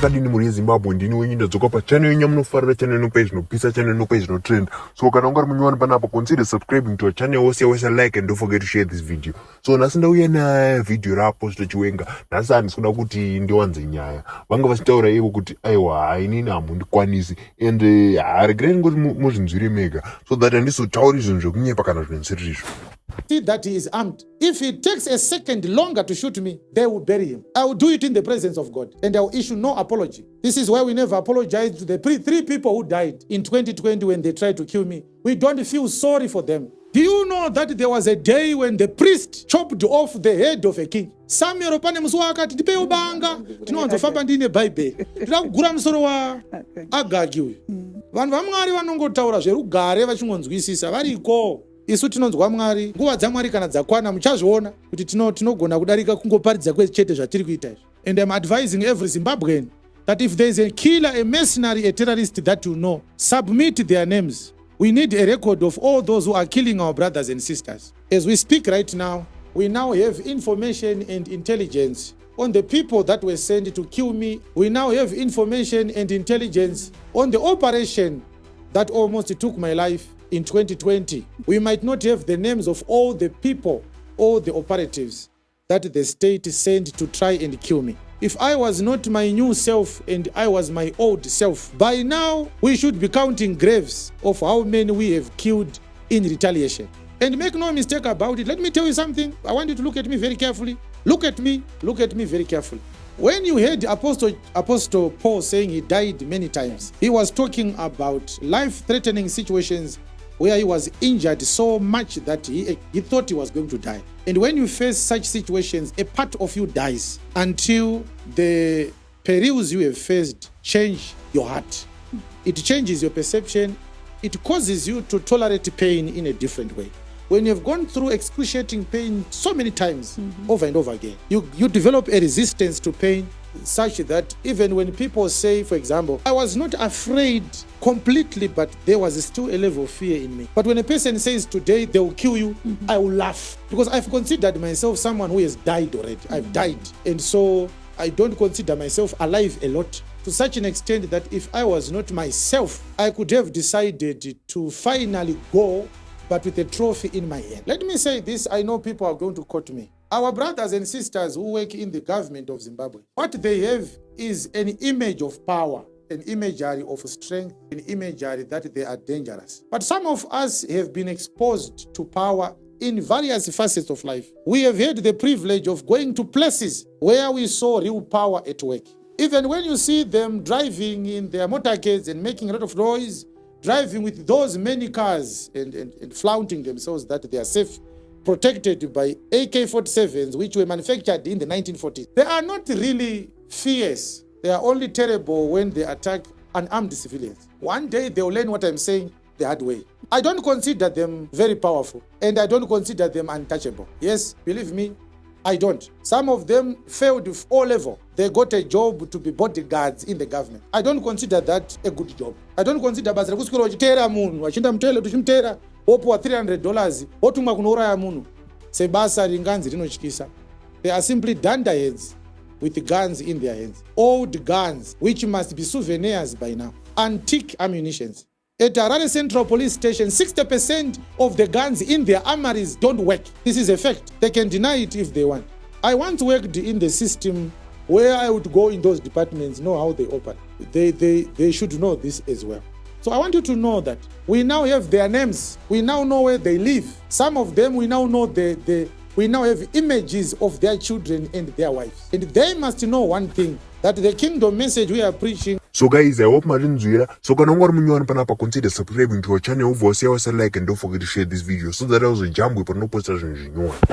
makadini muri yeZimbabwe ndini wenyu ndadzoka pa channel yenyu munofarira channel inopa zvinopisa channel inopa zvinotrend. So kana ungari munyowani panapa, consider subscribing to our channel, wose like and don't forget to share this video. So nhasi ndauya navidhio raApostle Chiwenga. Nhasi handisi kuda kuti ndiwanze nyaya, vanga vachitaura ivo kuti aiwa hainini hamundikwanisi and haregereni ngoti muzvinzwire mega so that handizotauri zvinhu zvekunyepa kana zvinhu zvisiri izvo. See that he is armed. If it takes a second longer to shoot me, they will bury him. I will do it in the presence of God, and I will issue no apology. This is why we never apologize to the three people who died in 2020 when they tried to kill me. We don't feel sorry for them. Do you know that there was a day when the priest chopped off the head of a king? Samuel pane musuwa akati ndipei banga tinowanzofamba ndine Bible. Tira kugura musoro wa Agagi uyu. Vanhu vaMwari vanongotaura zverugare vachingonzwisisa variko. Isu tinonzwa Mwari, nguva dzaMwari kana dzakwana muchazviona kuti tinogona kudarika kungoparidza kwechete zvatiri kuita izvi. And I'm advising every Zimbabwean that if there is a killer, a mercenary, a terrorist that you know, submit their names. We need a record of all those who are killing our brothers and sisters. As we speak right now, we now have information and intelligence on the people that were sent to kill me. We now have information and intelligence on the operation that almost took my life in 2020. We might not have the names of all the people, all the operatives that the state sent to try and kill me. If I was not my new self and I was my old self, by now we should be counting graves of how many we have killed in retaliation. And make no mistake about it, let me tell you something. I want you to look at me very carefully. Look at me very carefully. When you heard Apostle Paul saying he died many times, he was talking about life-threatening situations where he was injured so much that he thought he was going to die. And when you face such situations, a part of you dies until the perils you have faced change your heart. It changes your perception. It causes you to tolerate pain in a different way. When you've gone through excruciating pain so many times, over and over again, you develop a resistance to pain such that even when people say, for example, I was not afraid completely, but there was still a level of fear in me. But when a person says today they will kill you, I will laugh because I've considered myself someone who has died already. I've died. And so I don't consider myself alive a lot, to such an extent that if I was not myself, I could have decided to finally go, but with a trophy in my hand. Let me say this, I know people are going to quote me. Our brothers and sisters who work in the government of Zimbabwe, what they have is an image of power, an imagery of strength, an imagery that they are dangerous. But some of us have been exposed to power in various facets of life. We have had the privilege of going to places where we saw real power at work. Even when you see them driving in their motorcades and making a lot of noise, driving with those many cars and flaunting themselves that they are safe, protected by AK-47s, which were manufactured in the 1940s. They are not really fierce. They are only terrible when they attack unarmed civilians. One day they will learn what I'm saying the hard way. I don't consider them very powerful, and I don't consider them untouchable. Yes, believe me, I don't. Some of them failed with O level. They got a job to be bodyguards in the government. I don't consider that a good job. I don't consider basa rekusikira uchitera munhu wachinda mutele tuchimutera wopuwa $300 wotumwa kunouraya munhu sebasa ringanzi rinotyisa. They are simply dunderheads with guns in their hands. Old guns which must be souvenirs by now. Antique ammunitions. At Harare Central Police Station, 60% of the guns in their armories don't work. This is a fact. They can deny it if they want. I once worked in the system where I would go in those departments, know how they operate. They should know this as well. So I want you to know that we now have their names. We now know where they live. Some of them we now know we now have images of their children and their wives. And they must know one thing, that the kingdom message we are preaching. So guys, I hope marinzwira. So kana ungari munyowani panapa, consider subscribing to our channel, wose like and don't forget to share this video so that I also jump with no poster zvinhu zvinyowani.